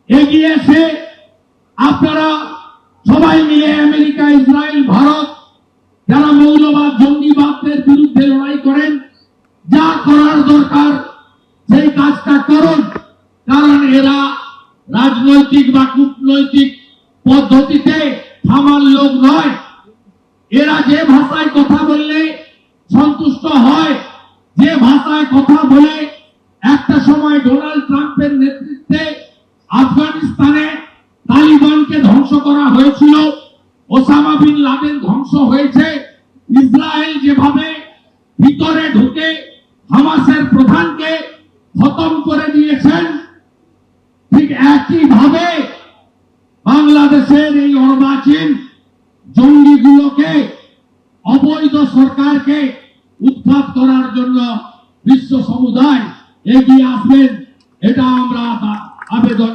এগিয়ে এসে আপনারা সবাই মিলে আমেরিকা, ইসরায়েল, ভারত যারা মৌলবাদ, জঙ্গিবাদের বিরুদ্ধে লড়াই করেন, যা করার দরকার সেই কাজটা করুন। কারণ এরা রাজনৈতিক বা কূটনৈতিক পদ্ধতিতে থামার লোক নয়। এরা যে ভাষায় কথা বললে সন্তুষ্ট হয়, যে ভাষায় কথা বলে একটা সময় ডোনাল্ড ট্রাম্পের নেতৃত্বে আফগানিস্তানে তালিবানকে ধ্বংস করা হয়েছিল, ওসামা বিন লাদেন ধ্বংস হয়েছে, ইসরায়েল যেভাবে ভিতরে ঢুকে হামাসের প্রধানকে খতম করে দিয়েছেন, ঠিক একইভাবে বাংলাদেশের এই অর্বাচীন জঙ্গিগুলোকে, অবৈধ সরকারকে উৎখাত করার জন্য বিশ্ব সমুদায় এগিয়ে আসবেন, এটা আমরা আবেদন